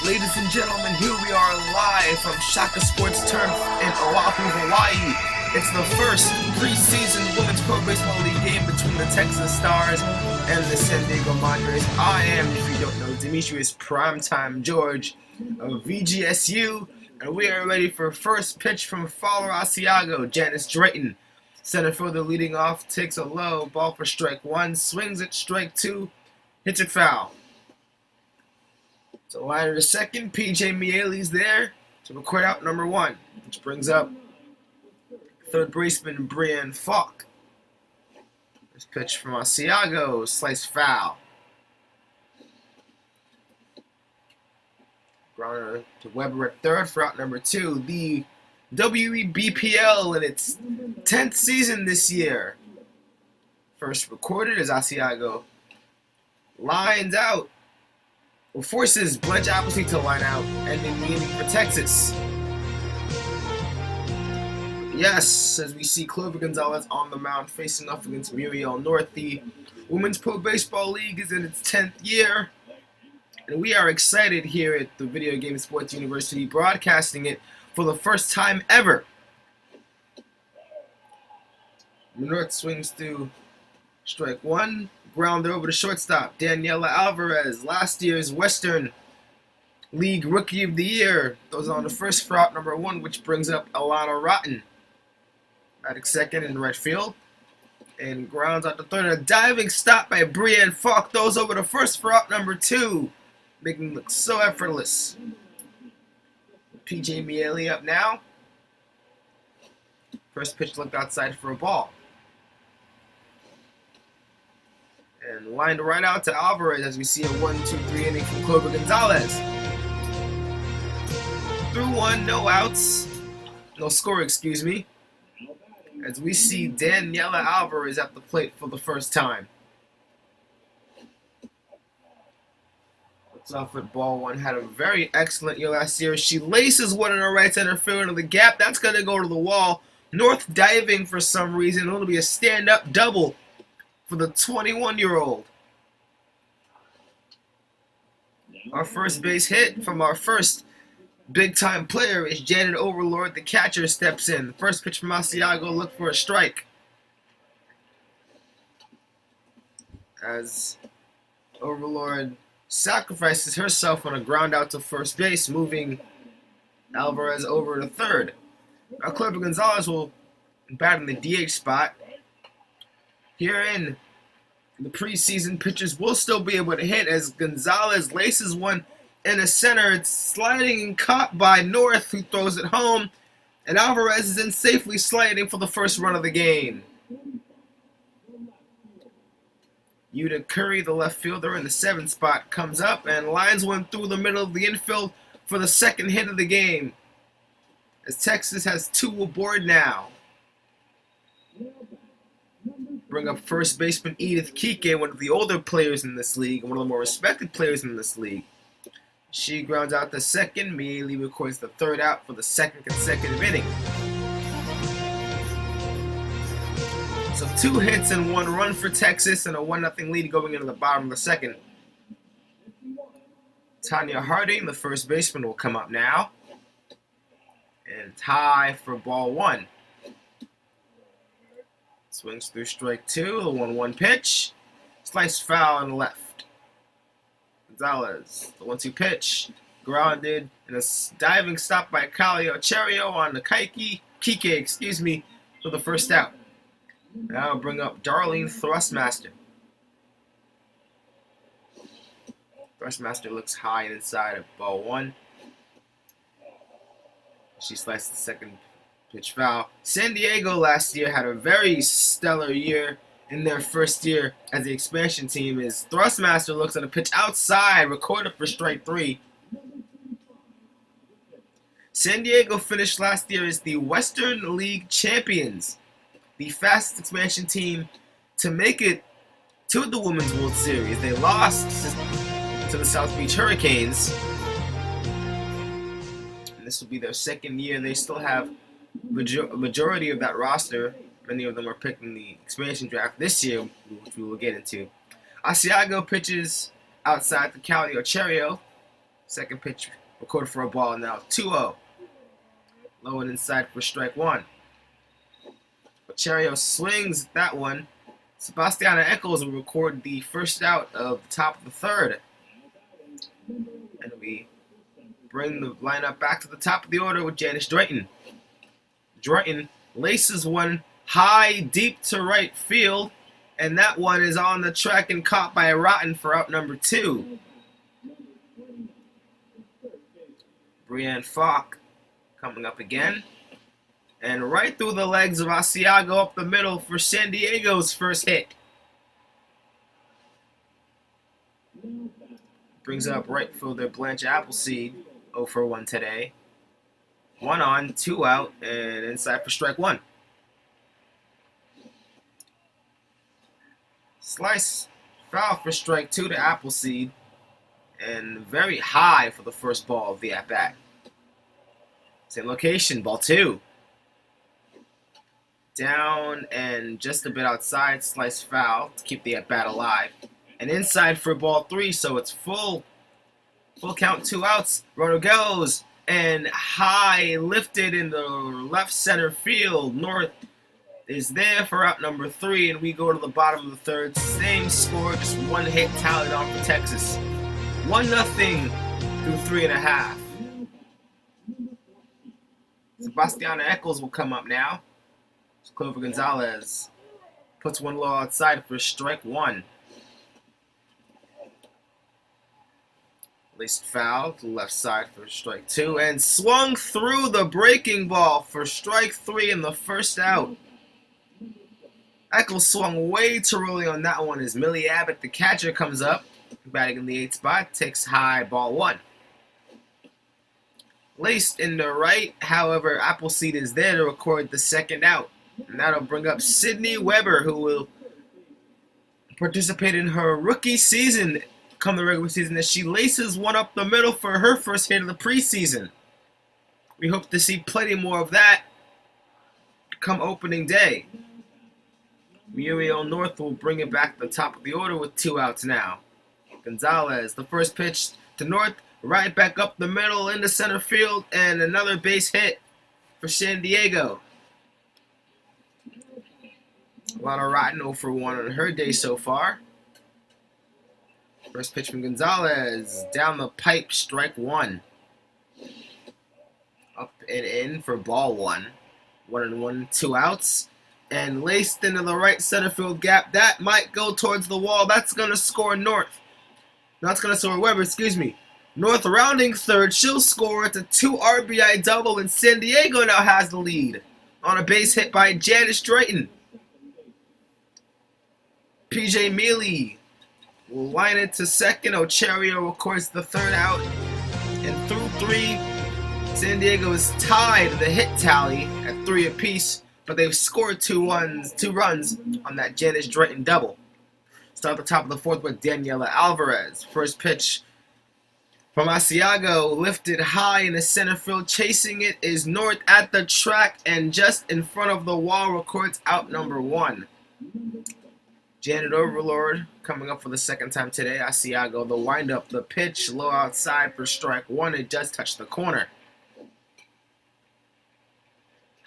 Ladies and gentlemen, here we are live from Shaka Sports Turf in Oahu, Hawaii. It's the first preseason Women's Pro Baseball League game between the Texas Stars and the San Diego Madres. I am, if you don't know, Demetrius Primetime George of VGSU, and we are ready for first pitch from Fowler Asiago. Janice Drayton, center fielder, leading off, takes a low ball for strike one, swings it, strike two, hits it foul. So line to second, PJ Miele's there to record out number one, which brings up third baseman Brian Falk. This pitch from Asiago, slice foul. Grounder to Weber at third for out number two. The WPBL in its 10th season this year. First recorded as Asiago lines out. Forces Blanche Appleseed to line out, ending the inning for Texas. Yes, as we see Clover Gonzalez on the mound facing off against Muriel North. The Women's Pro Baseball League is in its 10th year, and we are excited here at the Video Game Sports University, broadcasting it for the first time ever. North swings through strike one. Grounder over to shortstop, Daniela Alvarez, last year's Western League Rookie of the Year. Goes on to first for out number one, which brings up Alana Rotten. Batting second in right field. And grounds out to third. A diving stop by Brienne Falk. Throws over to first for out number two, making it look so effortless. PJ Miele up now. First pitch looked outside for a ball. And lined right out to Alvarez as we see a 1-2-3 inning from Clover Gonzalez. Through one, no outs. No score, excuse me. As we see Daniela Alvarez at the plate for the first time. Looks off at ball one. Had a very excellent year last year. She laces one in her right center field into the gap. That's going to go to the wall. North diving for some reason. It'll be a stand-up double for the 21-year-old. Our first base hit from our first big-time player is Janet Overlord. The catcher steps in. The first pitch from Asiago, look for a strike. As Overlord sacrifices herself on a ground out to first base, moving Alvarez over to third. Now Clover Gonzalez will bat in the DH spot. Here in the preseason, pitchers will still be able to hit as Gonzalez laces one in the center. It's sliding and caught by North, who throws it home. And Alvarez is in safely sliding for the first run of the game. Yuta Curry, the left fielder in the 7th spot, comes up and lines one through the middle of the infield for the second hit of the game. As Texas has two aboard now. Bring up first baseman Edith Kike, one of the older players in this league, and one of the more respected players in this league. She grounds out the second. Miele records the third out for the second consecutive inning. So 2 hits and 1 run for Texas and a 1-0 lead going into the bottom of the second. Tanya Harding, the first baseman, will come up now. And tie for ball one. Swings through strike two, the 1-1 pitch. Slice foul on the left. Gonzalez, the 1-2 pitch. Grounded and a diving stop by Calio Cherio on the Kike, for the first out. Now bring up Darlene Thrustmaster. Thrustmaster looks high and inside of ball one. She sliced the second pitch foul. San Diego last year had a very stellar year in their first year as the expansion team. As Thrustmaster looks at a pitch outside, recorded for strike three. San Diego finished last year as the Western League champions, the fastest expansion team to make it to the Women's World Series. They lost to the South Beach Hurricanes. And this will be their second year. They still have majority of that roster. Many of them are picking the expansion draft this year, which we will get into. Asiago pitches outside to Calio Cherio. Second pitch recorded for a ball now. 2-0. Low and inside for strike one. Ochorio swings at that one. Sebastiana Eccles will record the first out of the top of the third. And we bring the lineup back to the top of the order with Janice Drayton. Drayton laces one high, deep to right field, and that one is on the track and caught by Rotten for out number 2. Brianne Falk coming up again. And right through the legs of Asiago up the middle for San Diego's first hit. Brings up right fielder Blanche Appleseed, 0 for 1 today. 1 on, 2 out, and inside for strike one. Slice foul for strike 2 to Appleseed, and very high for the first ball of the at-bat. Same location, ball 2. Down and just a bit outside, slice foul to keep the at-bat alive. And inside for ball 3, so it's full count, 2 outs. Runner goes, and high lifted in the left center field. North is there for out number 3, and we go to the bottom of the third. Same score, just 1 hit tallied on for Texas. 1-0 through 3.5. Sebastiana Eccles will come up now. Clover Gonzalez puts one low outside for strike 1. Laced foul to the left side for strike 2, and swung through the breaking ball for strike 3 in the first out. Eccles swung way too early on that one as Millie Abbott, the catcher, comes up, batting in the 8th spot, takes high, ball 1. Laced in the right, however, Appleseed is there to record the second out. And that'll bring up Sydney Weber, who will participate in her rookie season come the regular season as she laces one up the middle for her first hit of the preseason. We hope to see plenty more of that come opening day. Muriel North will bring it back to the top of the order with 2 outs now. Gonzalez, the first pitch to North, right back up the middle into center field, and another base hit for San Diego. Lana Rotten 0 for 1 on her day so far. First pitch from Gonzalez. Down the pipe, strike 1. Up and in for ball 1. 1-1, 2 outs. And laced into the right center field gap. That might go towards the wall. That's going to score North. That's going to score Weber, excuse me. North rounding third. She'll score at a 2 RBI double. And San Diego now has the lead on a base hit by Janice Drayton. PJ Mealy will line it to second. Ochorio records the third out. And through 3, San Diego is tied the hit tally at 3 apiece, but they've scored 2 runs on that Janice Drayton double. Start at the top of the 4th with Daniela Alvarez. First pitch from Asiago, lifted high in the center field. Chasing it is North at the track, and just in front of the wall records out number 1. Janet Overlord coming up for the second time today. Asiago, the windup, the pitch, low outside for strike 1. It just touched the corner.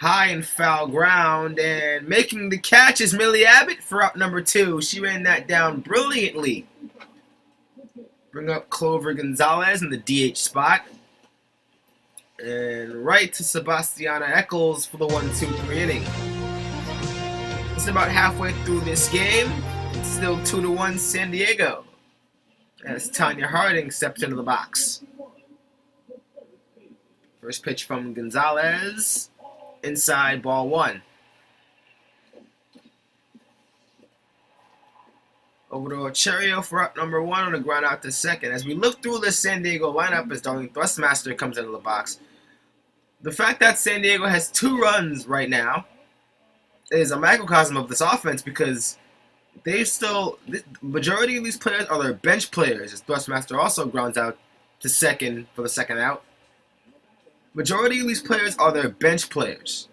High and foul ground, and making the catch is Millie Abbott for out number 2. She ran that down brilliantly. Bring up Clover Gonzalez in the DH spot. And right to Sebastiana Eccles for the 1-2-3 inning. It's about halfway through this game. It's still 2-1 San Diego, as Tanya Harding steps into the box. First pitch from Gonzalez. Inside, ball 1. Over to Ochorio for up number 1 on the ground out to second. As we look through the San Diego lineup as Darlene Thrustmaster comes into the box, the fact that San Diego has 2 runs right now is a microcosm of this offense, because the majority of these players are their bench players, as Thrustmaster also grounds out to second for the second out. Majority of these players are their bench players,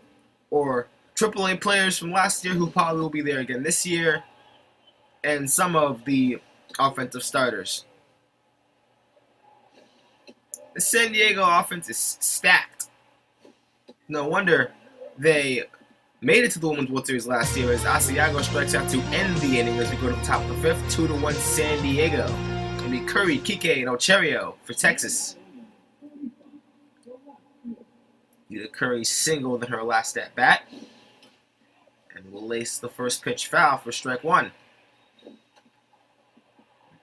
or AAA players from last year who probably will be there again this year, and some of the offensive starters. The San Diego offense is stacked. No wonder they made it to the Women's World Series last year as Asiago strikes out to end the inning as we go to the top of the fifth. 2-1 San Diego. It'll be Curry, Kike, and Ocherio for Texas. Either Curry singled in her last at bat. And will lace the first pitch foul for strike one.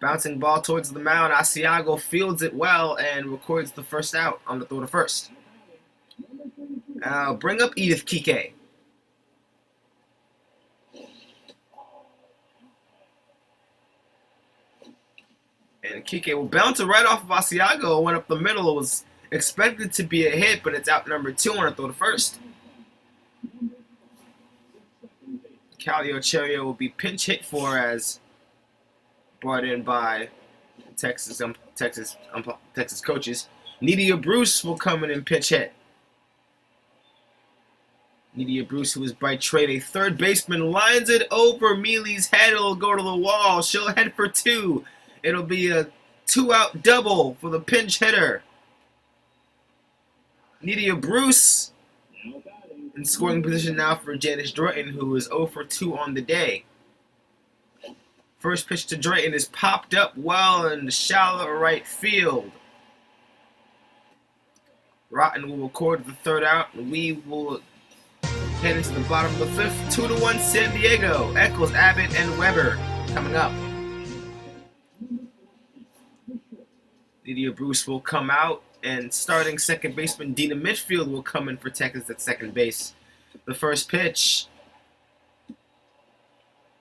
Bouncing ball towards the mound. Asiago fields it well and records the first out on the throw to first. Bring up Edith Kike. And Kike will bounce it right off of Asiago. Went up the middle. It was expected to be a hit, but it's out number 2 on a throw to first. Callie Ocherio will be pinch hit for as brought in by Texas coaches. Nydia Bruce will come in and pitch hit. Nydia Bruce, who is by trade a third baseman, lines it over Mealy's head. It'll go to the wall. She'll head for 2. It'll be a 2-out double for the pinch hitter. Nydia Bruce in scoring position now for Janice Drayton, who is 0 for 2 on the day. First pitch to Drayton is popped up well in the shallow right field. Rotten will record the third out, and we will head into the bottom of the fifth. 2-1 San Diego. Eccles, Abbott, and Weber coming up. Nydia Bruce will come out, and starting second baseman Dina Mitchfield will come in for Texas at second base. The first pitch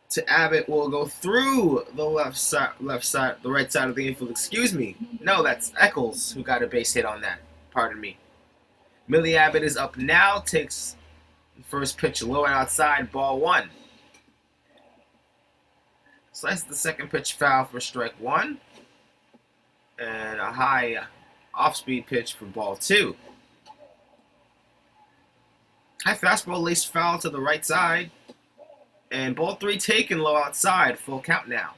to Abbott will go through the the right side of the infield. Excuse me. No, that's Eccles who got a base hit on that. Pardon me. Millie Abbott is up now. Takes the first pitch low and outside. Ball 1. Slices the second pitch foul for strike 1. And a high off-speed pitch for ball 2. High fastball laced foul to the right side. And ball 3 taken low outside. Full count now.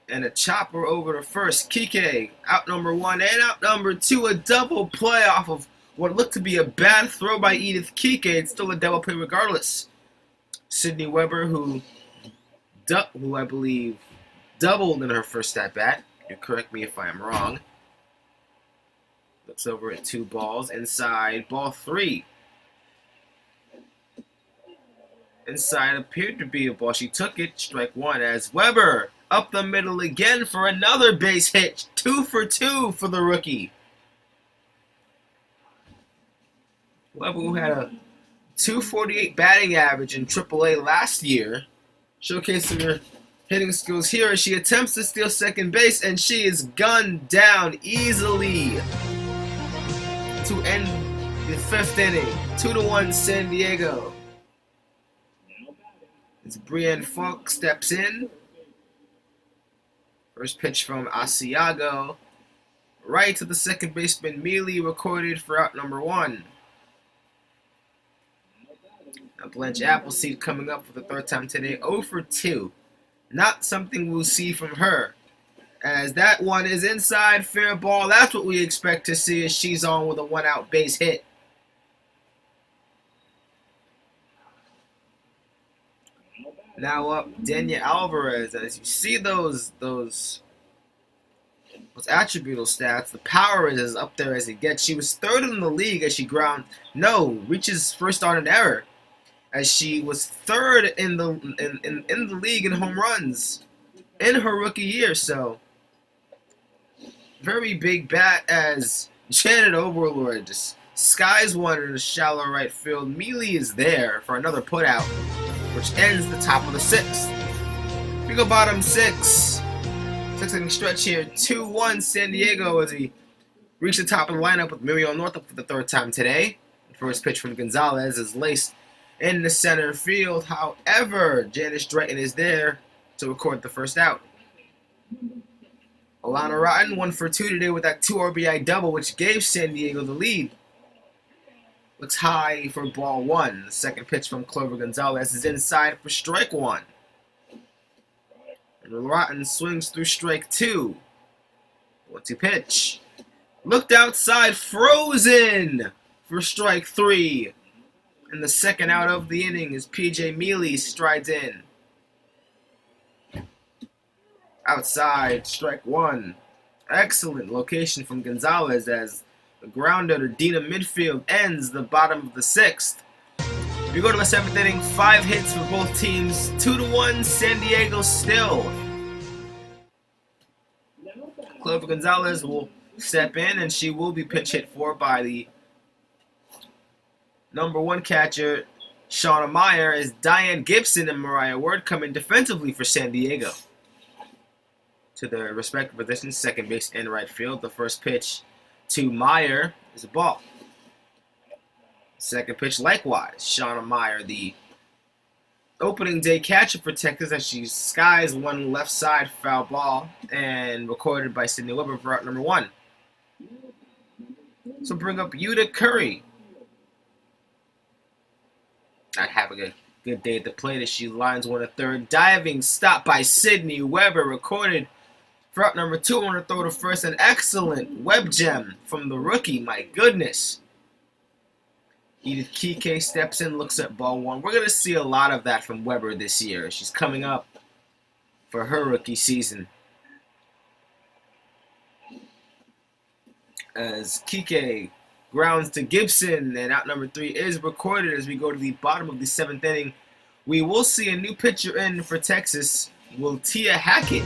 And a chopper over to first. Kike, out number 1 and out number 2. A double play off of what looked to be a bad throw by Edith Kike. It's still a double play regardless. Sydney Weber, who I believe doubled in her first at-bat. You correct me if I am wrong. Looks over at 2 balls. Inside, ball 3. Inside appeared to be a ball. She took it. Strike 1 as Weber up the middle again for another base hit. 2 for 2 for the rookie. Weber, who had a .248 batting average in AAA last year, showcasing her hitting skills here as she attempts to steal second base, and she is gunned down easily to end the 5th inning. 2-1 San Diego. As Brienne Funk steps in. First pitch from Asiago. Right to the second baseman Mealy, recorded for out number 1. Now Blanche Appleseed coming up for the 3rd time today. 0 for 2. Not something we'll see from her. As that one is inside, fair ball. That's what we expect to see as she's on with a 1-out base hit. Now up, Dania Alvarez. As you see those attributable stats, the power is as up there as it gets. She was 3rd in the league as she reaches first on an error, as she was 3rd in the league in home runs in her rookie year. So very big bat as Janet Overlord just skies one in the shallow right field. Mealy is there for another putout, which ends the top of the 6th. We go bottom 6. 6-inning stretch here. 2-1 San Diego as he reached the top of the lineup with Muriel Northup for the 3rd time today. The first pitch from Gonzalez is laced in the center field. However, Janice Drayton is there to record the first out. Alana Rotten 1 for 2 today with that 2 RBI double, which gave San Diego the lead. Looks high for ball 1. The second pitch from Clover Gonzalez is inside for strike 1. And Rotten swings through strike 2. 1-2 pitch. Looked outside, frozen for strike 3. And the second out of the inning as P.J. Mealy strides in. Outside, strike 1. Excellent location from Gonzalez as the grounder to Dina midfield ends the bottom of the 6th. We go to the 7th inning, 5 hits for both teams, 2-1 San Diego still. Clover Gonzalez will step in, and she will be pinch hit for by the number 1 catcher, Shauna Meyer, as Diane Gibson and Mariah Ward come in defensively for San Diego. To their respective positions, second base and right field. The first pitch to Meyer is a ball. Second pitch likewise. Shauna Meyer, the opening day catcher for Texas, as she skies one left side foul ball and recorded by Sydney Weber for out number 1. So bring up Yuta Curry. Not having a good day at the plate as she lines one to third. Diving stop by Sydney Weber, recorded for out number 2. On to throw to first. An excellent web gem from the rookie. My goodness. Edith Kike steps in, looks at ball 1. We're going to see a lot of that from Weber this year. She's coming up for her rookie season. As Kike grounds to Gibson, and out number 3 is recorded as we go to the bottom of the 7th inning. We will see a new pitcher in for Texas, Wiltia Hackett,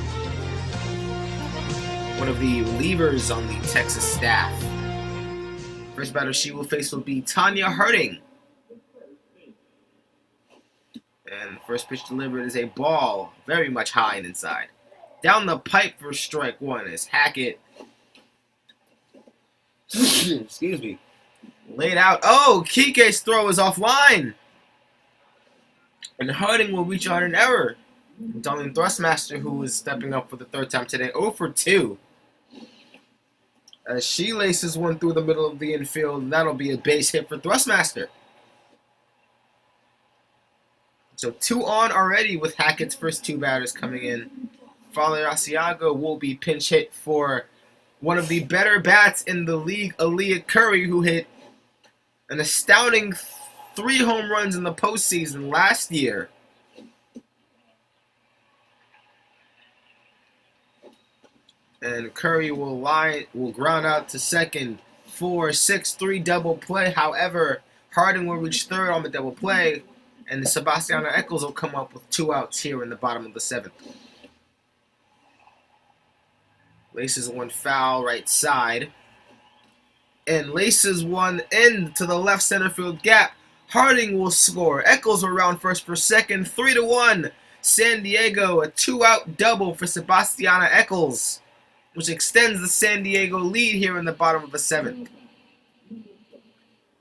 one of the relievers on the Texas staff. First batter she will face will be Tanya Harding. And the first pitch delivered is a ball, very much high and inside. Down the pipe for strike 1 as Hackett, excuse me, laid out. Oh, Kike's throw is offline. And Harding will reach on an error. Darlene Thrustmaster, who is stepping up for the 3rd time today, 0 for 2. As she laces one through the middle of the infield, and that'll be a base hit for Thrustmaster. So 2 on already with Hackett's first 2 batters coming in. Father Asiago will be pinch hit for one of the better bats in the league, Aaliyah Curry, who hit an astounding 3 home runs in the postseason last year. And Curry will ground out to second for 6-3 double play. However, Harding will reach third on the double play, and Sebastiana Eccles will come up with 2 outs here in the bottom of the 7th. Laces one foul right side, and laces one into the left center field gap. Harding will score. Eccles will round first for second. 3-1. San Diego, a 2-out double for Sebastiana Eccles, which extends the San Diego lead here in the bottom of the 7th.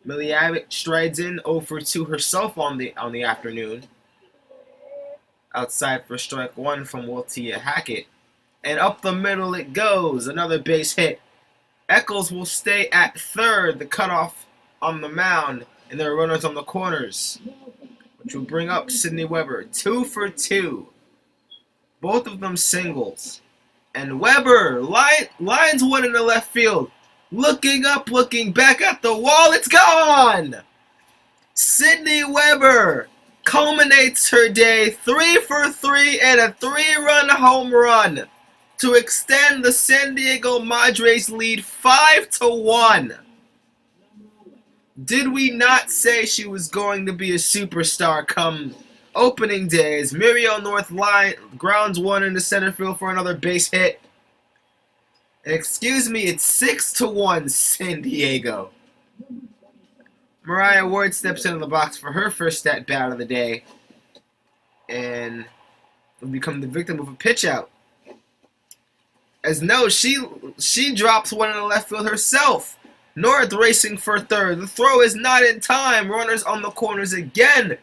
Millie Abbott strides in 0 for 2 herself on the afternoon. Outside for strike 1 from Wiltia Hackett. And up the middle it goes. Another base hit. Eccles will stay at third. The cutoff on the mound. And there are runners on the corners, which will bring up Sydney Weber. 2 for 2. Both of them singles. And Weber lines one in the left field. Looking up, looking back at the wall. It's gone! Sydney Weber culminates her day 3 for 3 and a 3-run home run to extend the San Diego Madres lead 5-1. Did we not say she was going to be a superstar come opening day as Muriel North grounds one into center field for another base hit? And excuse me, it's 6-1 San Diego. Mariah Ward steps into the box for her first at bat of the day and will become the victim of a pitch out. As no, she drops one in the left field herself. North racing for third. The throw is not in time. Runners on the corners again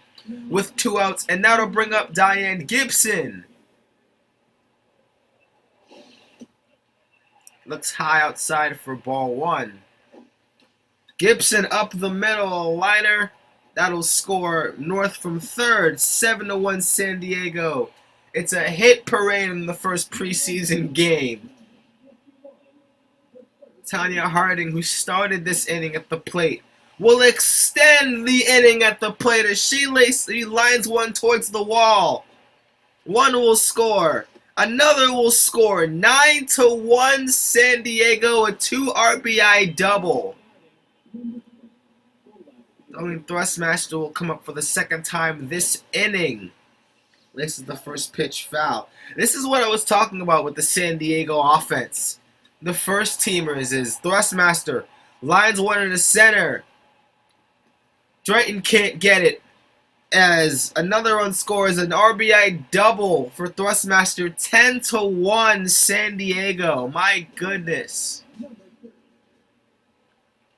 with 2 outs, and that'll bring up Diane Gibson. Looks high outside for ball 1. Gibson up the middle, liner. That'll score North from third. 7-1 San Diego. It's a hit parade in the first preseason game. Tanya Harding, who started this inning at the plate, will extend the inning at the plate as she lines one towards the wall. One will score. Another will score. 9-1 San Diego, a 2 RBI double. Only Thrustmaster will come up for the second time this inning. This is the first pitch foul. This is what I was talking about with the San Diego offense. The first teamers is Thrustmaster lines one in the center. Drayton can't get it as another run scores, an RBI double for Thrustmaster. 10-1 San Diego. My goodness.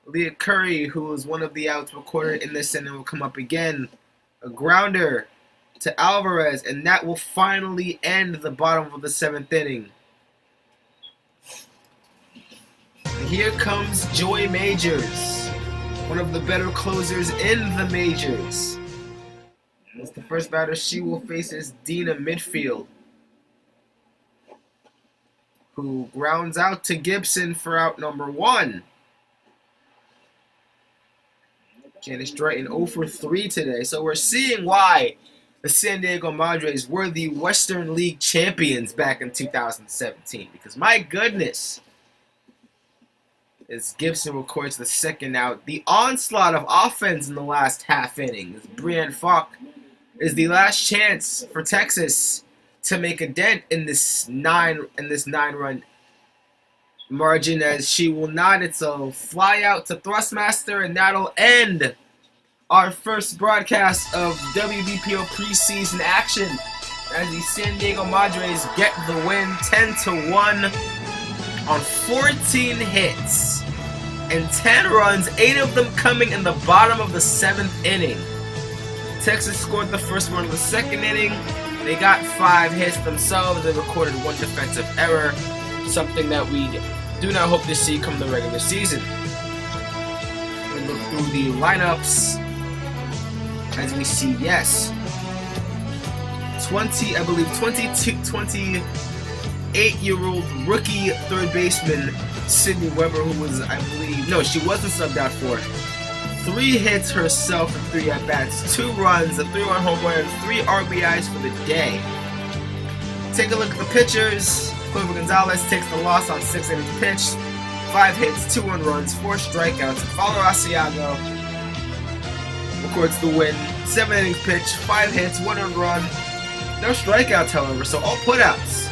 Leah Curry, who was one of the outs recorded in this inning, will come up again. A grounder to Alvarez, and that will finally end the bottom of the 7th inning. And here comes Joy Majors, one of the better closers in the majors. As the first batter she will face is Dina Midfield, who grounds out to Gibson for out number 1. Janice Drayton 0 for 3 today. So we're seeing why the San Diego Madres were the Western League champions back in 2017. Because my goodness, as Gibson records the second out, the onslaught of offense in the last half inning. As Brianne Falk is the last chance for Texas to make a dent in this 9-run margin, as she will not. It's a fly out to Thrustmaster, and that'll end our first broadcast of WPBL preseason action as the San Diego Madres get the win 10-1 on 14 hits and 10 runs, 8 of them coming in the bottom of the 7th inning. Texas scored the first one of the 2nd inning. They got 5 hits themselves. They recorded 1 defensive error, something that we do not hope to see come the regular season. We look through the lineups as we see, yes, 28-year-old rookie third baseman Sydney Weber, who was, I believe, no, she wasn't subbed out for 3 hits herself and 3 at-bats, 2 runs, a 3-run home run, and 3 RBIs for the day. Take a look at the pitchers. Clover Gonzalez takes the loss on 6 innings pitched, 5 hits, 2 runs, 4 strikeouts. Fowler Asiago records the win, 7 innings pitched, 5 hits, 1 run, no strikeouts, however, so all putouts.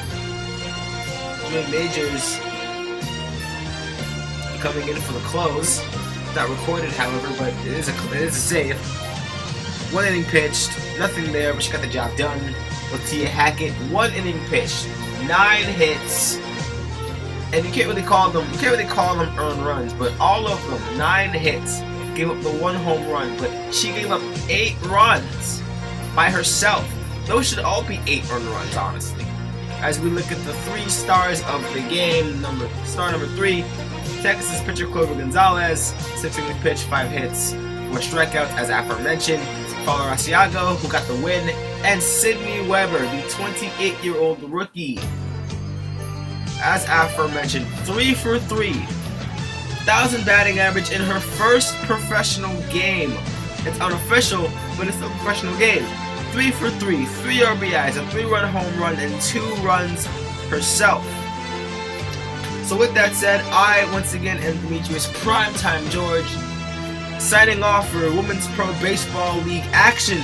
Joy Majors coming in for the close. Not recorded, however, but it is a save. 1 inning pitched, nothing there, but she got the job done. Latia Hackett, 1 inning pitched, 9 hits, and you can't really call them earned runs, but all of them 9 hits. Gave up the 1 home run, but she gave up 8 runs by herself. Those should all be 8 earned runs, honestly. As we look at the 3 stars of the game, star number 3, Texas pitcher Clover Gonzalez, 6 innings pitched, 5 hits, 4 strikeouts, as aforementioned. Fowler Asiago, who got the win, and Sydney Weber, the 28-year-old rookie, as aforementioned, 3 for 3, 1,000 batting average in her first professional game. It's unofficial, but it's a professional game. 3 for 3, 3 RBIs, a 3-run home run, and 2 runs herself. So with that said, I once again am Demetrius Primetime George, signing off for Women's Pro Baseball League action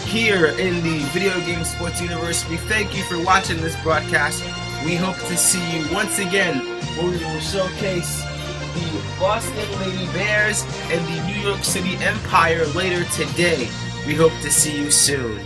here in the Video Game Sports Universe. We thank you for watching this broadcast. We hope to see you once again, where we will showcase the Boston Lady Bears and the New York City Empire later today. We hope to see you soon.